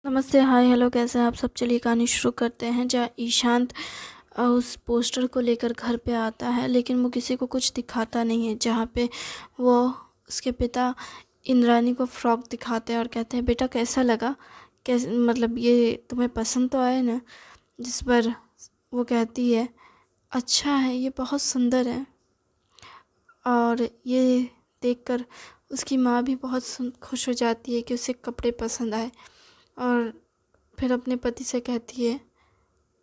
नमस्ते, हाय, हेलो, कैसे हैं आप सब। चलिए कहानी शुरू करते हैं। जहाँ ईशांत उस पोस्टर को लेकर घर पे आता है, लेकिन वो किसी को कुछ दिखाता नहीं है। जहाँ पे वो उसके पिता इंद्रानी को फ्रॉक दिखाते हैं और कहते हैं, बेटा कैसा लगा, कैसे, मतलब ये तुम्हें पसंद तो आया ना। जिस पर वो कहती है, अच्छा है, ये बहुत सुंदर है। और ये देखकर उसकी माँ भी बहुत खुश हो जाती है कि उसे कपड़े पसंद आए। और फिर अपने पति से कहती है,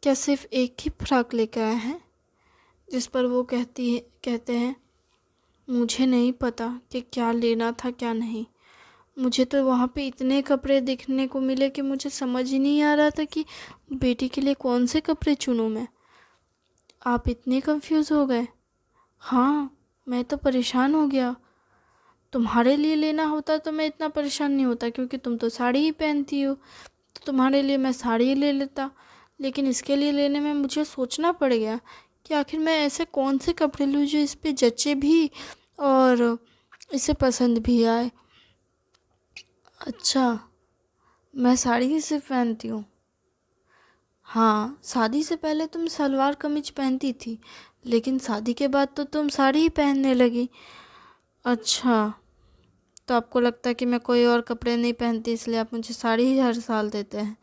क्या सिर्फ एक ही फ्रॉक लेकर आए हैं। जिस पर वो कहते हैं, मुझे नहीं पता कि क्या लेना था क्या नहीं। मुझे तो वहाँ पे इतने कपड़े देखने को मिले कि मुझे समझ ही नहीं आ रहा था कि बेटी के लिए कौन से कपड़े चुनूं मैं। आप इतने कंफ्यूज हो गए। हाँ, मैं तो परेशान हो गया। तुम्हारे लिए लेना होता तो मैं इतना परेशान नहीं होता, क्योंकि तुम तो साड़ी ही पहनती हो, तो तुम्हारे लिए मैं साड़ी ही ले लेता। लेकिन इसके लिए लेने में मुझे सोचना पड़ गया कि आखिर मैं ऐसे कौन से कपड़े लूँ जो इस पे जचे भी और इसे पसंद भी आए। अच्छा, मैं साड़ी ही सिर्फ पहनती हूँ। हाँ, शादी से पहले तुम सलवार कमीज पहनती थी, लेकिन शादी के बाद तो तुम साड़ी ही पहनने लगी। अच्छा, तो आपको लगता है कि मैं कोई और कपड़े नहीं पहनती, इसलिए आप मुझे साड़ी ही हर साल देते हैं।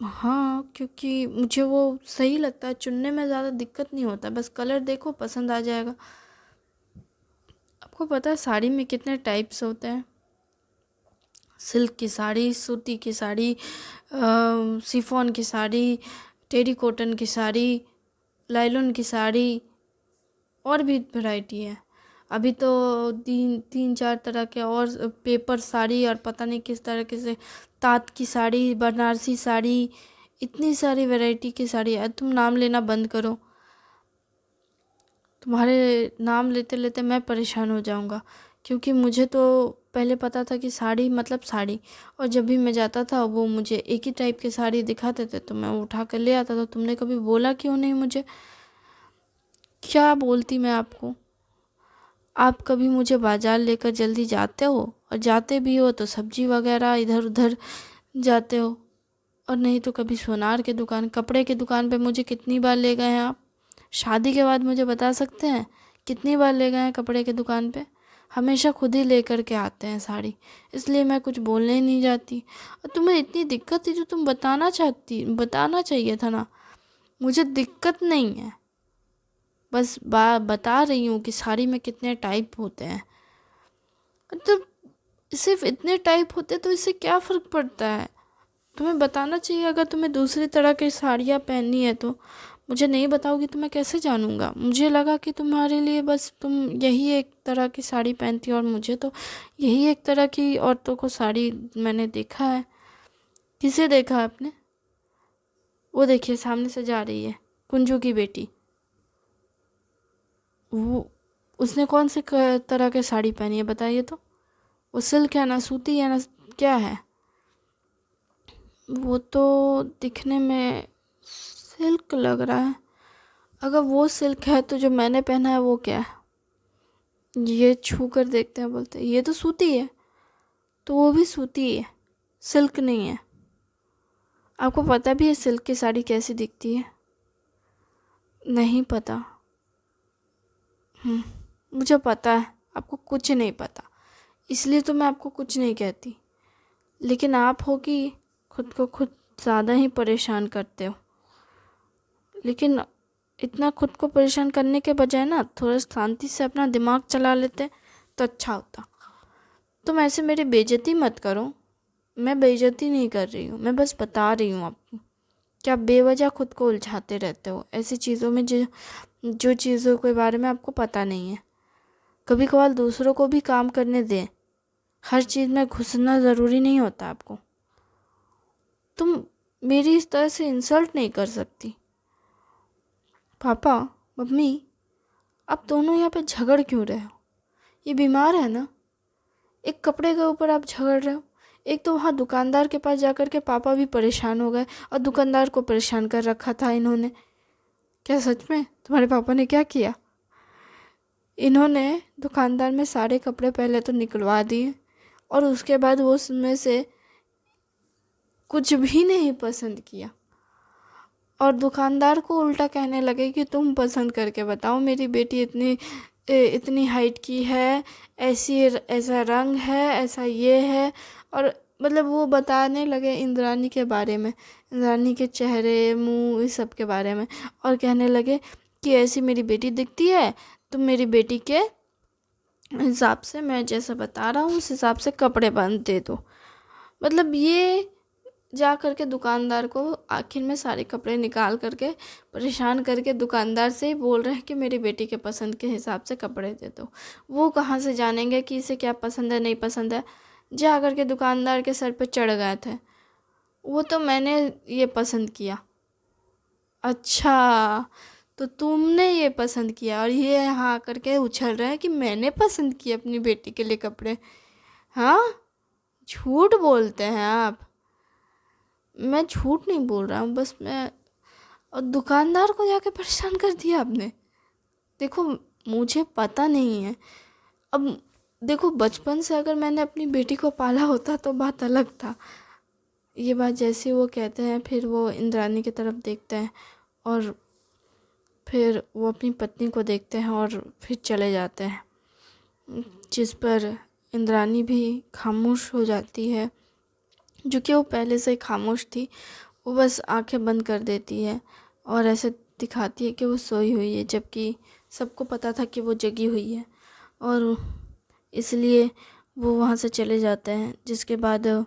हाँ, क्योंकि मुझे वो सही लगता है, चुनने में ज़्यादा दिक्कत नहीं होता, बस कलर देखो पसंद आ जाएगा। आपको पता है साड़ी में कितने टाइप्स होते हैं। सिल्क की साड़ी, सूती की साड़ी, शिफॉन की साड़ी, टेरी कॉटन की साड़ी, लाइलॉन की साड़ी, और भी वैरायटी है। अभी तो तीन तीन चार तरह के और पेपर साड़ी और पता नहीं किस तरह के से तात की साड़ी, बनारसी साड़ी, इतनी सारी वैरायटी की साड़ी है। तुम नाम लेना बंद करो, तुम्हारे नाम लेते लेते मैं परेशान हो जाऊंगा। क्योंकि मुझे तो पहले पता था कि साड़ी मतलब साड़ी, और जब भी मैं जाता था वो मुझे एक ही टाइप की साड़ी दिखाते थे तो मैं वो उठा कर ले आता था। तुमने कभी बोला क्यों नहीं मुझे। क्या बोलती मैं आपको। आप कभी मुझे बाज़ार लेकर जल्दी जाते हो, और जाते भी हो तो सब्जी वगैरह इधर उधर जाते हो। और नहीं तो कभी सोनार के दुकान, कपड़े की दुकान पे मुझे कितनी बार ले गए हैं आप। शादी के बाद मुझे बता सकते हैं कितनी बार ले गए हैं कपड़े की दुकान पे। हमेशा खुद ही लेकर के आते हैं साड़ी, इसलिए मैं कुछ बोलने ही नहीं जाती। और तुम्हें इतनी दिक्कत थी जो तुम बताना चाहिए था ना। मुझे दिक्कत नहीं है, बस बता रही हूँ कि साड़ी में कितने टाइप होते हैं। तो सिर्फ इतने टाइप होते तो इससे क्या फ़र्क पड़ता है। तुम्हें बताना चाहिए। अगर तुम्हें दूसरी तरह की साड़ियाँ पहननी है तो मुझे नहीं बताओगी तो मैं कैसे जानूँगा। मुझे लगा कि तुम्हारे लिए बस तुम यही एक तरह की साड़ी पहनती हो, और मुझे तो यही एक तरह की औरतों को साड़ी मैंने देखा है। किसे देखा है आपने। वो देखिए सामने से जा रही है, कुंजू की बेटी। वो उसने कौन से तरह की साड़ी पहनी है बताइए तो। वो सिल्क है ना, सूती है ना, क्या है। वो तो दिखने में सिल्क लग रहा है। अगर वो सिल्क है तो जो मैंने पहना है वो क्या है। ये छू कर देखते हैं, बोलते हैं ये तो सूती है। तो वो भी सूती है, सिल्क नहीं है। आपको पता भी है सिल्क की साड़ी कैसी दिखती है। नहीं पता। मुझे पता है आपको कुछ नहीं पता, इसलिए तो मैं आपको कुछ नहीं कहती। लेकिन आप हो कि खुद को खुद ज़्यादा ही परेशान करते हो। लेकिन इतना खुद को परेशान करने के बजाय ना थोड़ा शांति से अपना दिमाग चला लेते तो अच्छा होता। तुम ऐसे मेरी बेइज्जती मत करो। मैं बेइज्जती नहीं कर रही हूँ, मैं बस बता रही हूँ आपको। क्या बेवजह खुद को उलझाते रहते हो ऐसी चीज़ों में जो चीज़ों के बारे में आपको पता नहीं है। कभी कभार दूसरों को भी काम करने दें। हर चीज़ में घुसना ज़रूरी नहीं होता आपको। तुम मेरी इस तरह से इंसल्ट नहीं कर सकती। पापा, मम्मी, आप दोनों यहाँ पे झगड़ क्यों रहे हो। ये बीमार है ना। एक कपड़े के ऊपर आप झगड़ रहे हो। एक तो वहाँ दुकानदार के पास जाकर के पापा भी परेशान हो गए, और दुकानदार को परेशान कर रखा था इन्होंने। क्या सच में तुम्हारे पापा ने क्या किया। इन्होंने दुकानदार में सारे कपड़े पहले तो निकलवा दिए, और उसके बाद वो उसमें से कुछ भी नहीं पसंद किया और दुकानदार को उल्टा कहने लगे कि तुम पसंद करके बताओ, मेरी बेटी इतनी हाइट की है, ऐसी ऐसा रंग है, ऐसा ये है। और मतलब वो बताने लगे इंद्रानी के बारे में, इंद्रानी के चेहरे मुंह इस सब के बारे में, और कहने लगे कि ऐसी मेरी बेटी दिखती है, तुम मेरी बेटी के हिसाब से, मैं जैसा बता रहा हूँ उस हिसाब से कपड़े बांध दे दो। मतलब ये जा करके दुकानदार को आखिर में सारे कपड़े निकाल करके परेशान करके दुकानदार से ही बोल रहे हैं कि मेरी बेटी के पसंद के हिसाब से कपड़े दे दो। वो कहाँ से जानेंगे कि इसे क्या पसंद है नहीं पसंद है। जा करके दुकानदार के सर पे चढ़ गए थे। वो तो मैंने ये पसंद किया। अच्छा, तो तुमने ये पसंद किया और ये यहाँ आकर के उछल रहे हैं कि मैंने पसंद किया अपनी बेटी के लिए कपड़े। हाँ, झूठ बोलते हैं आप। मैं झूठ नहीं बोल रहा हूँ, बस मैं, और दुकानदार को जाके परेशान कर दिया आपने। देखो, मुझे पता नहीं है। अब देखो, बचपन से अगर मैंने अपनी बेटी को पाला होता तो बात अलग था। ये बात जैसे वो कहते हैं, फिर वो इंद्रानी की तरफ देखते हैं और फिर वो अपनी पत्नी को देखते हैं और फिर चले जाते हैं, जिस पर इंद्रानी भी खामोश हो जाती है। जो कि वो पहले से ही खामोश थी, वो बस आंखें बंद कर देती है और ऐसे दिखाती है कि वो सोई हुई है, जबकि सबको पता था कि वो जगी हुई है। और इसलिए वो वहाँ से चले जाते हैं। जिसके बाद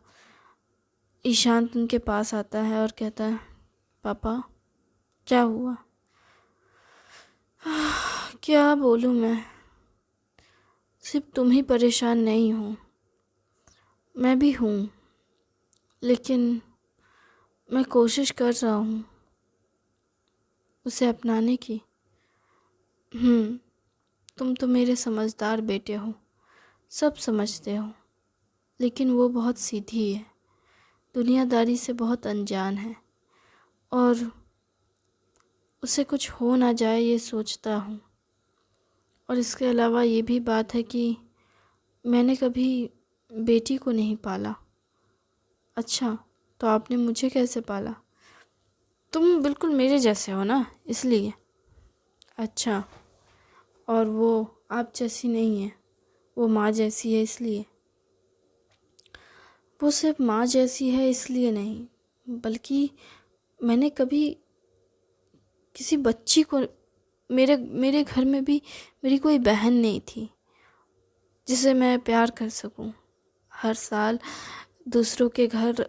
ईशांत उनके पास आता है और कहता है, पापा क्या हुआ? क्या बोलूँ मैं, सिर्फ तुम ही परेशान नहीं हो, मैं भी हूँ, लेकिन मैं कोशिश कर रहा हूँ उसे अपनाने की। तुम तो मेरे समझदार बेटे हो, सब समझते हो, लेकिन वो बहुत सीधी है, दुनियादारी से बहुत अनजान है और उसे कुछ हो ना जाए ये सोचता हूँ। और इसके अलावा ये भी बात है कि मैंने कभी बेटी को नहीं पाला। अच्छा, तो आपने मुझे कैसे पाला? तुम बिल्कुल मेरे जैसे हो ना, इसलिए। अच्छा, और वो आप जैसी नहीं है, वो माँ जैसी है इसलिए। वो सिर्फ माँ जैसी है इसलिए नहीं, बल्कि मैंने कभी किसी बच्ची को, मेरे मेरे घर में भी मेरी कोई बहन नहीं थी जिसे मैं प्यार कर सकूं। हर साल दूसरों के घर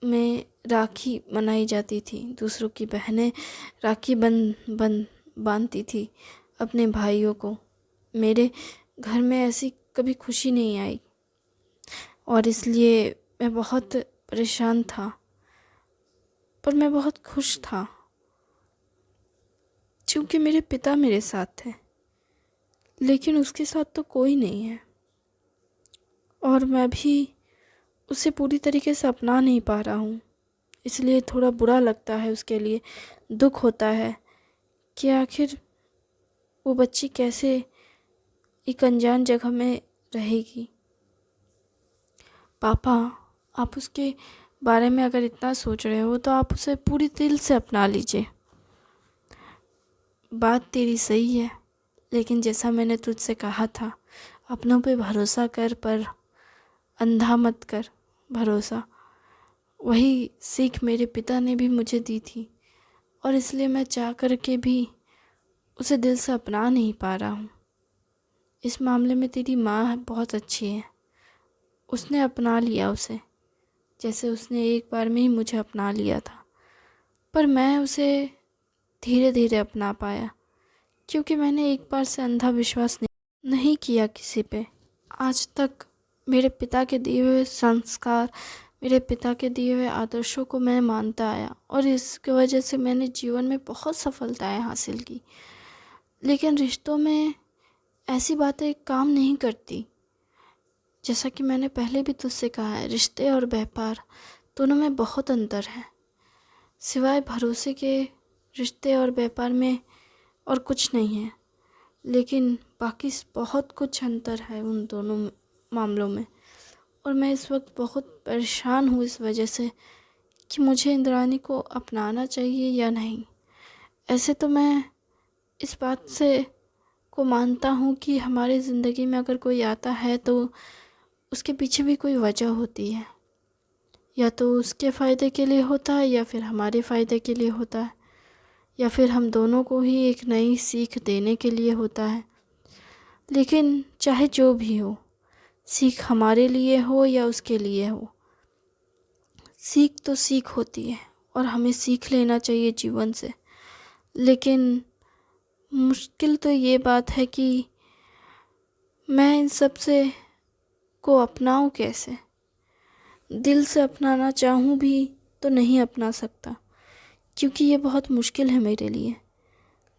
में राखी मनाई जाती थी, दूसरों की बहनें राखी बांधती थी अपने भाइयों को। मेरे घर में ऐसी कभी खुशी नहीं आई और इसलिए मैं बहुत परेशान था, पर मैं बहुत खुश था क्योंकि मेरे पिता मेरे साथ थे। लेकिन उसके साथ तो कोई नहीं है और मैं भी उसे पूरी तरीके से अपना नहीं पा रहा हूँ। इसलिए थोड़ा बुरा लगता है, उसके लिए दुख होता है कि आखिर वो बच्ची कैसे एक अनजान जगह में रहेगी। पापा, आप उसके बारे में अगर इतना सोच रहे हो तो आप उसे पूरी दिल से अपना लीजिए। बात तेरी सही है, लेकिन जैसा मैंने तुझसे कहा था, अपनों पे भरोसा कर, पर अंधा मत कर भरोसा। वही सीख मेरे पिता ने भी मुझे दी थी और इसलिए मैं चाह कर के भी उसे दिल से अपना नहीं पा रहा हूँ। इस मामले में तेरी माँ बहुत अच्छी है, उसने अपना लिया उसे, जैसे उसने एक बार में ही मुझे अपना लिया था। पर मैं उसे धीरे धीरे अपना पाया, क्योंकि मैंने एक बार से अंधा विश्वास नहीं किया किसी पे। आज तक मेरे पिता के दिए हुए संस्कार, मेरे पिता के दिए हुए आदर्शों को मैं मानता आया और इसकी वजह से मैंने जीवन में बहुत सफलताएं हासिल की। लेकिन रिश्तों में ऐसी बातें काम नहीं करती। जैसा कि मैंने पहले भी तुझसे कहा है, रिश्ते और व्यापार दोनों में बहुत अंतर है। सिवाय भरोसे के रिश्ते और व्यापार में और कुछ नहीं है, लेकिन बाकी बहुत कुछ अंतर है उन दोनों मामलों में। और मैं इस वक्त बहुत परेशान हूँ इस वजह से कि मुझे इंद्रानी को अपनाना चाहिए या नहीं। ऐसे तो मैं इस बात से को मानता हूँ कि हमारी ज़िंदगी में अगर कोई आता है तो उसके पीछे भी कोई वजह होती है, या तो उसके फ़ायदे के लिए होता है या फिर हमारे फ़ायदे के लिए होता है, या फिर हम दोनों को ही एक नई सीख देने के लिए होता है। लेकिन चाहे जो भी हो, सीख हमारे लिए हो या उसके लिए हो, सीख तो सीख होती है और हमें सीख लेना चाहिए जीवन से। लेकिन मुश्किल तो ये बात है कि मैं इन सब से को अपनाऊं कैसे। दिल से अपनाना चाहूँ भी तो नहीं अपना सकता, क्योंकि ये बहुत मुश्किल है मेरे लिए।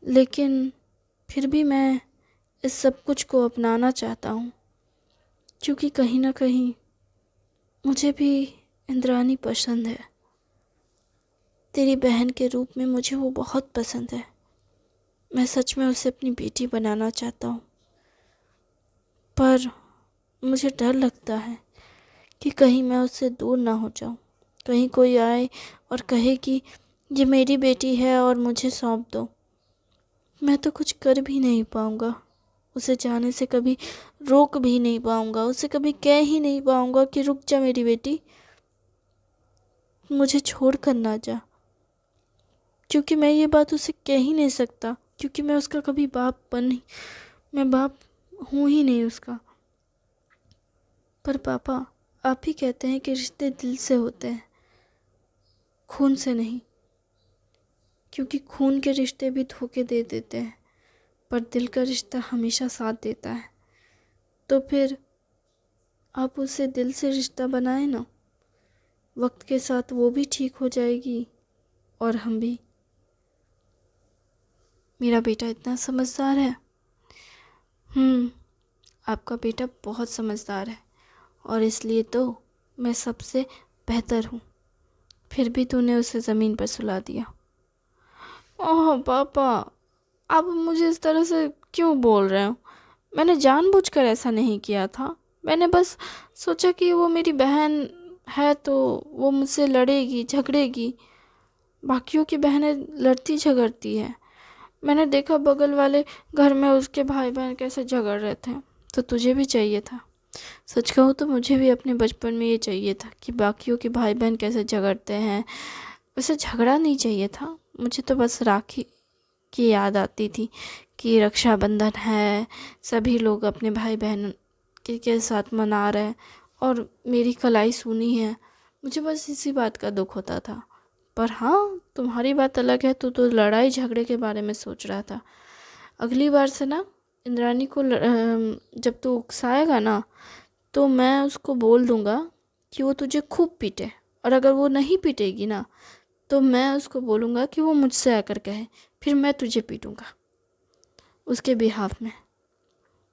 लेकिन फिर भी मैं इस सब कुछ को अपनाना चाहता हूँ, क्योंकि कहीं ना कहीं मुझे भी इंद्रानी पसंद है। तेरी बहन के रूप में मुझे वो बहुत पसंद है। मैं सच में उसे अपनी बेटी बनाना चाहता हूँ, पर मुझे डर लगता है कि कहीं मैं उससे दूर ना हो जाऊँ। कहीं कोई आए और कहे कि ये मेरी बेटी है और मुझे सौंप दो। मैं तो कुछ कर भी नहीं पाऊँगा, उसे जाने से कभी रोक भी नहीं पाऊँगा, उसे कभी कह ही नहीं पाऊँगा कि रुक जा मेरी बेटी, मुझे छोड़ कर ना जा। क्योंकि मैं ये बात उसे कह ही नहीं सकता, क्योंकि मैं उसका कभी मैं बाप हूँ ही नहीं उसका। पर पापा, आप ही कहते हैं कि रिश्ते दिल से होते हैं, खून से नहीं। क्योंकि खून के रिश्ते भी धोखे दे देते हैं, पर दिल का रिश्ता हमेशा साथ देता है। तो फिर आप उसे दिल से रिश्ता बनाए ना, वक्त के साथ वो भी ठीक हो जाएगी और हम भी। मेरा बेटा इतना समझदार है। आपका बेटा बहुत समझदार है और इसलिए तो मैं सबसे बेहतर हूँ। फिर भी तूने उसे ज़मीन पर सुला दिया। ओह पापा, आप मुझे इस तरह से क्यों बोल रहे हो? मैंने जानबूझकर ऐसा नहीं किया था। मैंने बस सोचा कि वो मेरी बहन है तो वो मुझसे लड़ेगी झगड़ेगी। बाकियों की बहनें लड़ती झगड़ती है। मैंने देखा बगल वाले घर में उसके भाई बहन कैसे झगड़ रहे थे, तो तुझे भी चाहिए था। सच कहूँ तो मुझे भी अपने बचपन में ये चाहिए था कि बाकियों के भाई बहन कैसे झगड़ते हैं वैसे झगड़ा नहीं चाहिए था। मुझे तो बस राखी की याद आती थी कि रक्षाबंधन है, सभी लोग अपने भाई बहन के साथ मना रहे हैं और मेरी कलाई सूनी है। मुझे बस इसी बात का दुख होता था। पर हाँ, तुम्हारी बात अलग है, तू तो लड़ाई झगड़े के बारे में सोच रहा था। अगली बार से ना इंद्रानी को जब तू उकसाएगा ना, तो मैं उसको बोल दूँगा कि वो तुझे खूब पीटे, और अगर वो नहीं पीटेगी ना तो मैं उसको बोलूँगा कि वो मुझसे आकर कहे, फिर मैं तुझे पीटूँगा उसके बिहाफ में।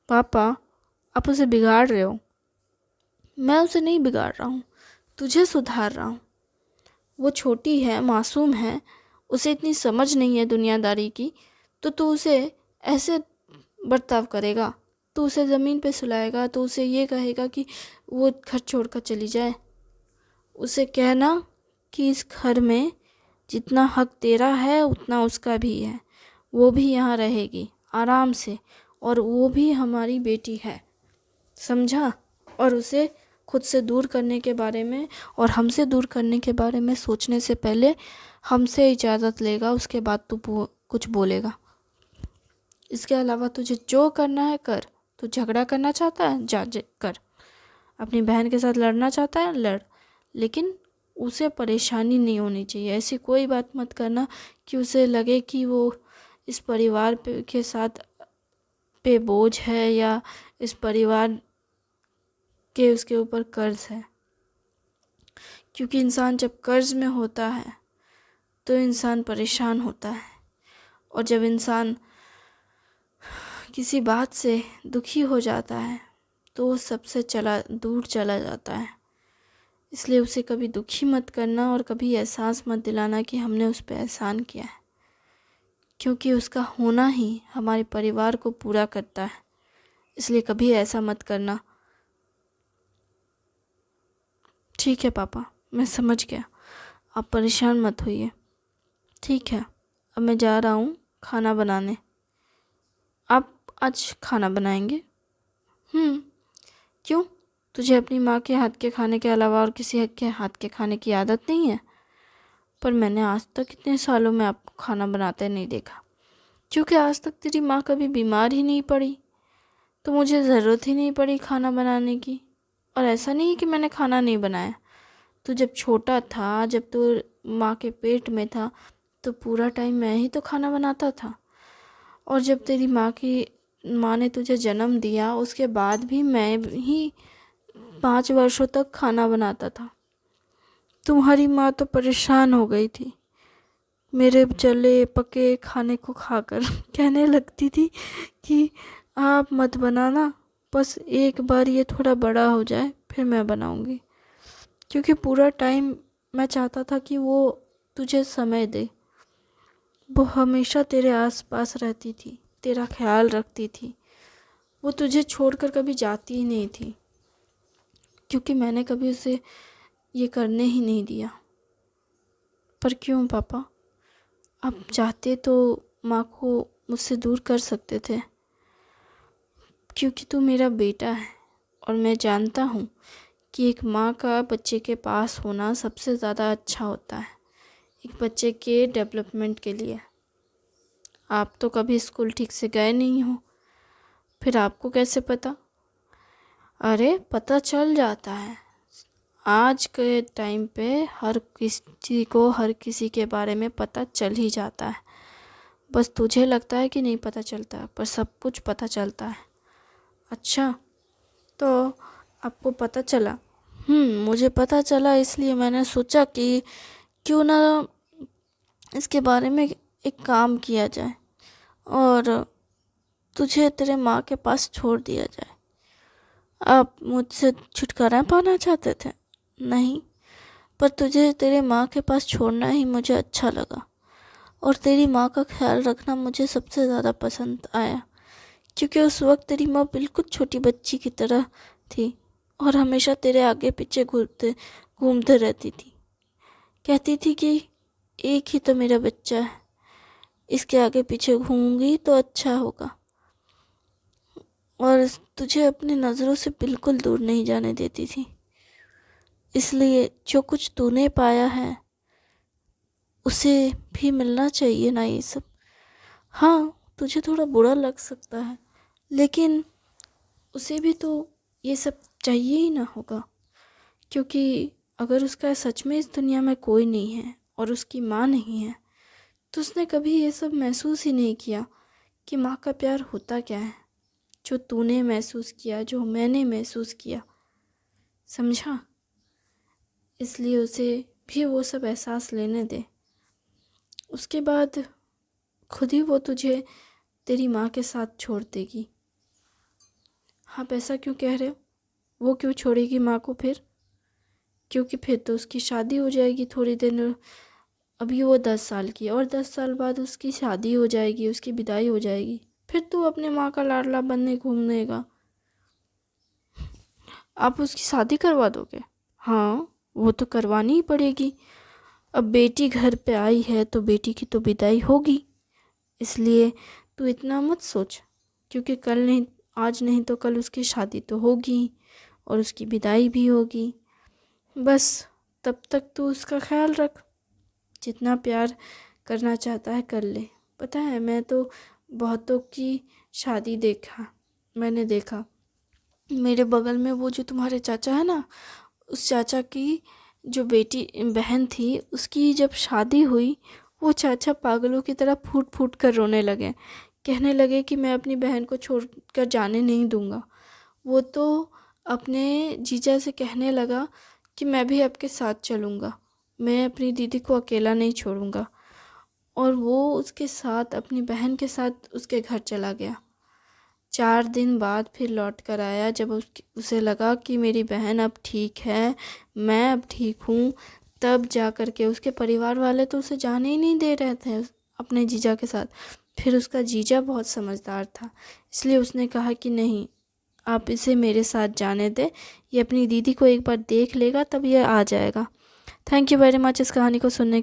पापा, आप उसे बिगाड़ रहे हो। मैं उसे नहीं बिगाड़ रहा हूँ, तुझे सुधार रहा हूँ। वो छोटी है, मासूम है, उसे इतनी समझ नहीं है दुनियादारी की, तो तू उसे ऐसे बर्ताव करेगा? तू उसे ज़मीन पे सुलाएगा तो उसे ये कहेगा कि वो घर छोड़कर चली जाए? उसे कहना कि इस घर में जितना हक तेरा है उतना उसका भी है, वो भी यहाँ रहेगी आराम से, और वो भी हमारी बेटी है, समझा? और उसे खुद से दूर करने के बारे में और हमसे दूर करने के बारे में सोचने से पहले हमसे इजाज़त लेगा, उसके बाद तू कुछ बोलेगा। इसके अलावा तुझे जो करना है कर। तू झगड़ा करना चाहता है, जा कर। अपनी बहन के साथ लड़ना चाहता है, लड़, लेकिन उसे परेशानी नहीं होनी चाहिए। ऐसी कोई बात मत करना कि उसे लगे कि वो इस परिवार के साथ पे बोझ है या इस परिवार के उसके ऊपर कर्ज है। क्योंकि इंसान जब कर्ज में होता है तो इंसान परेशान होता है, और जब इंसान किसी बात से दुखी हो जाता है तो वो सबसे दूर चला जाता है। इसलिए उसे कभी दुखी मत करना और कभी एहसास मत दिलाना कि हमने उस पर एहसान किया है, क्योंकि उसका होना ही हमारे परिवार को पूरा करता है। इसलिए कभी ऐसा मत करना। ठीक है पापा, मैं समझ गया। आप परेशान मत होइए। ठीक है, अब मैं जा रहा हूँ खाना बनाने। आप आज खाना बनाएंगे? क्यों? तुझे अपनी माँ के हाथ के खाने के अलावा और किसी के हाथ के खाने की आदत नहीं है? पर मैंने आज तक इतने सालों में आपको खाना बनाते नहीं देखा, क्योंकि आज तक तेरी माँ कभी बीमार ही नहीं पड़ी, तो मुझे ज़रूरत ही नहीं पड़ी खाना बनाने की। और ऐसा नहीं कि मैंने खाना नहीं बनाया। तू जब छोटा था, जब तू माँ के पेट में था, तो पूरा टाइम मैं ही तो खाना बनाता था। और जब तेरी माँ ने तुझे जन्म दिया, उसके बाद भी मैं ही 5 वर्षों तक खाना बनाता था। तुम्हारी माँ तो परेशान हो गई थी मेरे जले पके खाने को खाकर। कहने लगती थी कि आप मत बनाना, बस एक बार ये थोड़ा बड़ा हो जाए फिर मैं बनाऊंगी। क्योंकि पूरा टाइम मैं चाहता था कि वो तुझे समय दे। वो हमेशा तेरे आसपास रहती थी, तेरा ख्याल रखती थी। वो तुझे छोड़कर कभी जाती ही नहीं थी, क्योंकि मैंने कभी उसे ये करने ही नहीं दिया। पर क्यों पापा? आप चाहते तो माँ को मुझसे दूर कर सकते थे, क्योंकि तू मेरा बेटा है और मैं जानता हूँ कि एक माँ का बच्चे के पास होना सबसे ज़्यादा अच्छा होता है एक बच्चे के डेवलपमेंट के लिए। आप तो कभी स्कूल ठीक से गए नहीं हो, फिर आपको कैसे पता? अरे पता चल जाता है। आज के टाइम पे हर किसी के बारे में पता चल ही जाता है। बस तुझे लगता है कि नहीं पता चलता, पर सब कुछ पता चलता है। अच्छा, तो आपको पता चला? मुझे पता चला, इसलिए मैंने सोचा कि क्यों ना इसके बारे में एक काम किया जाए और तुझे तेरे माँ के पास छोड़ दिया जाए। आप मुझसे छुटकारा पाना चाहते थे? नहीं, पर तुझे तेरे माँ के पास छोड़ना ही मुझे अच्छा लगा, और तेरी माँ का ख्याल रखना मुझे सबसे ज़्यादा पसंद आया, क्योंकि उस वक्त तेरी माँ बिल्कुल छोटी बच्ची की तरह थी और हमेशा तेरे आगे पीछे घूमते रहती थी। कहती थी कि एक ही तो मेरा बच्चा है, इसके आगे पीछे घूमूंगी तो अच्छा होगा, और तुझे अपनी नज़रों से बिल्कुल दूर नहीं जाने देती थी। इसलिए जो कुछ तूने पाया है उसे भी मिलना चाहिए ना ये सब। हाँ, तुझे थोड़ा बुरा लग सकता है, लेकिन उसे भी तो ये सब चाहिए ही ना होगा, क्योंकि अगर उसका सच में इस दुनिया में कोई नहीं है और उसकी माँ नहीं है, तो उसने कभी ये सब महसूस ही नहीं किया कि माँ का प्यार होता क्या है, जो तूने महसूस किया, जो मैंने महसूस किया। समझा? इसलिए उसे भी वो सब एहसास लेने दे। उसके बाद खुद ही वो तुझे तेरी माँ के साथ छोड़ देगी। आप ऐसा क्यों कह रहे हो? वो क्यों छोड़ेगी माँ को फिर? क्योंकि फिर तो उसकी शादी हो जाएगी थोड़ी दिन। अभी वो 10 साल की है और 10 साल बाद उसकी शादी हो जाएगी, उसकी विदाई हो जाएगी। फिर तू अपने माँ का लाडला बनने घूमनेगा। आप उसकी शादी करवा दोगे? हाँ, वो तो करवानी ही पड़ेगी। अब बेटी घर पे आई है तो बेटी की तो विदाई होगी। इसलिए तू इतना मत सोच, क्योंकि कल नहीं, आज नहीं तो कल उसकी शादी तो होगी और उसकी विदाई भी होगी। बस तब तक तू उसका ख्याल रख, जितना प्यार करना चाहता है कर ले। पता है, मैं तो बहुतों की शादी मैंने देखा। मेरे बगल में वो जो तुम्हारे चाचा है ना, उस चाचा की जो बहन थी, उसकी जब शादी हुई, वो चाचा पागलों की तरह फूट फूट कर रोने लगे। कहने लगे कि मैं अपनी बहन को छोड़कर जाने नहीं दूंगा। वो तो अपने जीजा से कहने लगा कि मैं भी आपके साथ चलूँगा, मैं अपनी दीदी को अकेला नहीं छोड़ूंगा। और वो उसके साथ, अपनी बहन के साथ उसके घर चला गया। 4 दिन बाद फिर लौट कर आया, जब उसे लगा कि मेरी बहन अब ठीक है, मैं अब ठीक हूँ। तब जा कर के उसके परिवार वाले तो उसे जाने ही नहीं दे रहे थे अपने जीजा के साथ। फिर उसका जीजा बहुत समझदार था, इसलिए उसने कहा कि नहीं, आप इसे मेरे साथ जाने दें, ये अपनी दीदी को एक बार देख लेगा तब ये आ जाएगा। थैंक यू वेरी मच इस कहानी को सुनने